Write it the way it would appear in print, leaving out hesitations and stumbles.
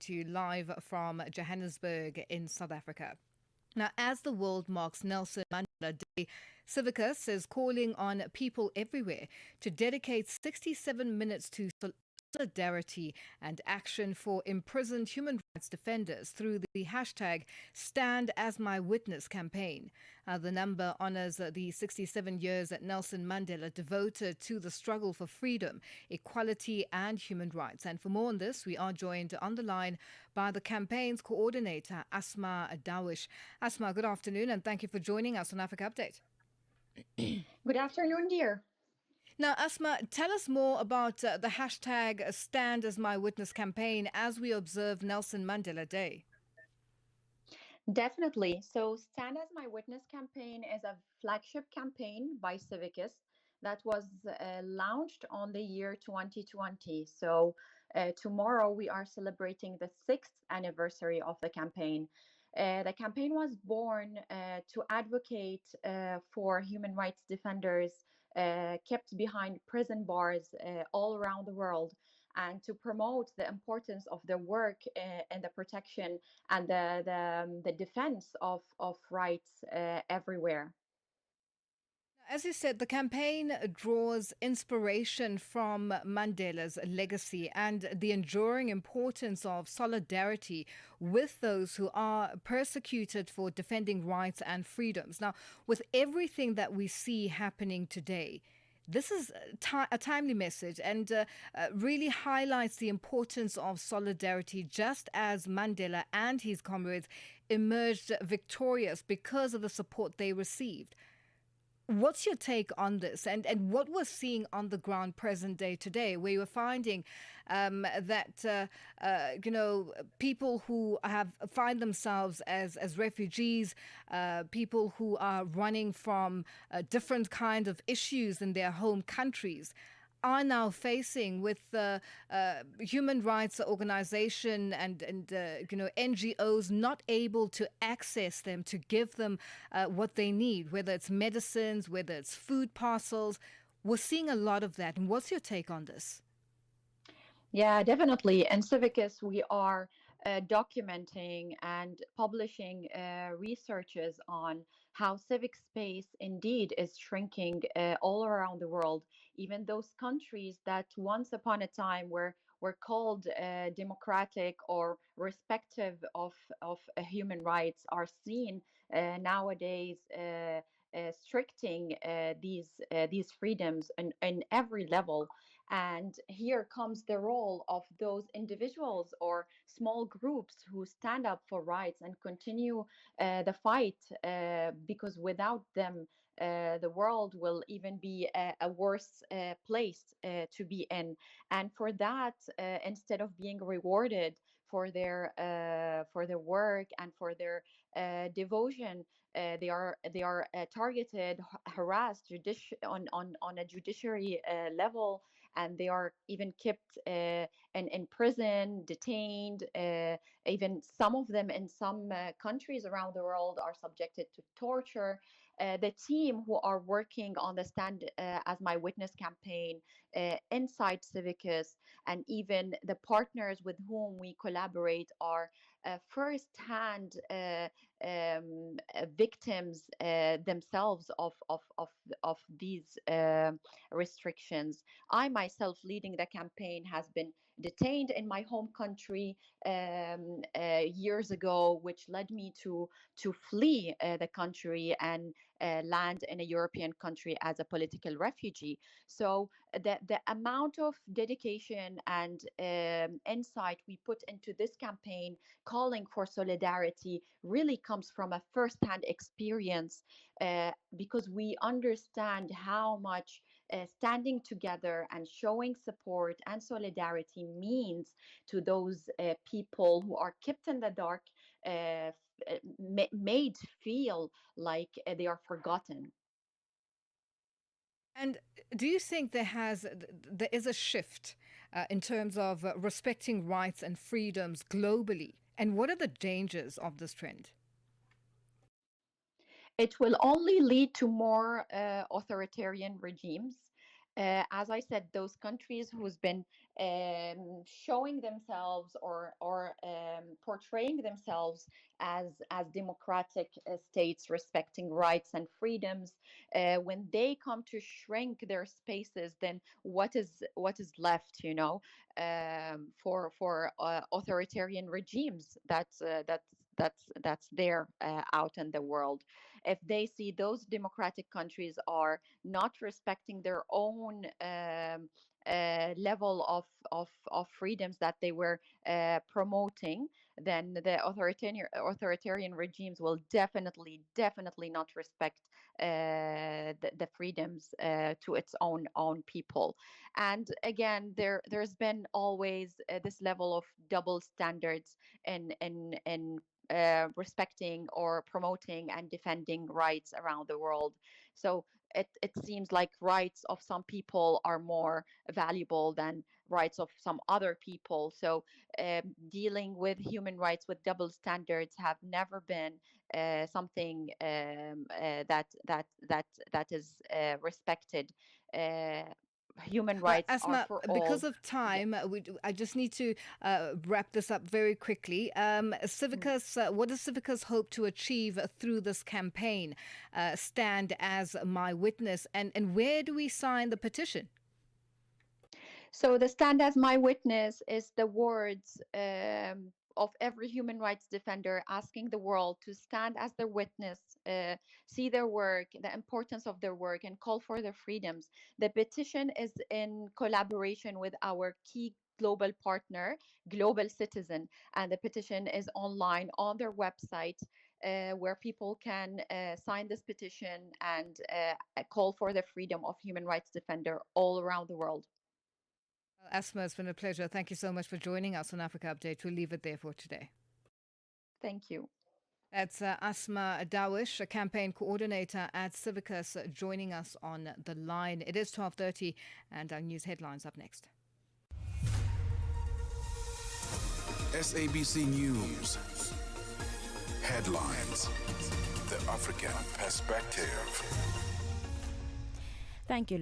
To you live from Johannesburg in South Africa. Now, as the world marks Nelson Mandela Day, CIVICUS is calling on people everywhere to dedicate 67 minutes to solidarity and action for imprisoned human rights defenders through the hashtag Stand As My Witness campaign. The number honors the 67 years that Nelson Mandela devoted to the struggle for freedom, equality, and human rights. And for more on this, we are joined on the line by the campaign's coordinator, Asma Darwish. Asma, good afternoon, and thank you for joining us on Africa Update. Good afternoon, dear. Now, Asma, tell us more about the hashtag Stand As My Witness campaign as we observe Nelson Mandela Day. Definitely. So, Stand as My Witness campaign is a flagship campaign by Civicus that was launched on the year 2020. So, tomorrow we are celebrating the sixth anniversary of the campaign. The campaign was born to advocate for human rights defenders kept behind prison bars all around the world, and to promote the importance of their work and the protection and the defense of rights everywhere. As you said, the campaign draws inspiration from Mandela's legacy and the enduring importance of solidarity with those who are persecuted for defending rights and freedoms. Now, with everything that we see happening today, this is a timely message and really highlights the importance of solidarity, just as Mandela and his comrades emerged victorious because of the support they received. What's your take on this, and what we're seeing on the ground present day today, where you're finding that people who have find themselves as refugees, people who are running from different kind of issues in their home countries, are now facing with human rights organization and NGOs not able to access them, to give them what they need, whether it's medicines, whether it's food parcels. We're seeing a lot of that. And what's your take on this? Yeah, definitely. In Civicus, we are documenting and publishing researches on how civic space indeed is shrinking all around the world. Even those countries that once upon a time were called democratic or respective of human rights are seen nowadays restricting these freedoms in every level. And here comes the role of those individuals or small groups who stand up for rights and continue the fight, because without them, the world will even be a worse place to be in. And for that, instead of being rewarded for their work and for their devotion, they are targeted, harassed on a judiciary level, and they are even kept in prison, detained. Even some of them in some countries around the world are subjected to torture. The team who are working on the Stand as My Witness campaign inside Civicus, and even the partners with whom we collaborate, are first-hand victims themselves of these restrictions. I myself, leading the campaign, has been detained in my home country years ago, which led me to flee the country and land in a European country as a political refugee. So the amount of dedication and insight we put into this campaign, calling for solidarity, really comes from a first-hand experience, because we understand how much standing together and showing support and solidarity means to those people who are kept in the dark, made feel like they are forgotten. And do you think there is a shift in terms of respecting rights and freedoms globally? And what are the dangers of this trend? It will only lead to more authoritarian regimes. As I said, those countries who's been showing themselves or portraying themselves as democratic states respecting rights and freedoms, when they come to shrink their spaces, then what is left, for authoritarian regimes that's there out in the world. If they see those democratic countries are not respecting their own level of freedoms that they were promoting, then the authoritarian regimes will definitely not respect the freedoms to its own people. And again, there's been always this level of double standards in respecting or promoting and defending rights around the world. So it seems like rights of some people are more valuable than rights of some other people. So dealing with human rights with double standards have never been something that is respected. Uh, Human rights are Asma, for because all. of Yes. time, I just need to wrap this up very quickly. Civicus, what does Civicus hope to achieve through this campaign? Stand as my witness, and where do we sign the petition? So the stand as my witness is the words of every human rights defender asking the world to stand as their witness, see their work, the importance of their work, and call for their freedoms. The petition is in collaboration with our key global partner, Global Citizen, and the petition is online on their website. Where people can sign this petition and call for the freedom of human rights defender all around the world. Asma, it's been a pleasure. Thank you so much for joining us on Africa Update. We'll leave it there for today. Thank you. That's Asma Darwish, a campaign coordinator at Civicus, joining us on the line. It is 12:30, and our news headlines up next. SABC News. Headlines. The African Perspective. Thank you, Lulu.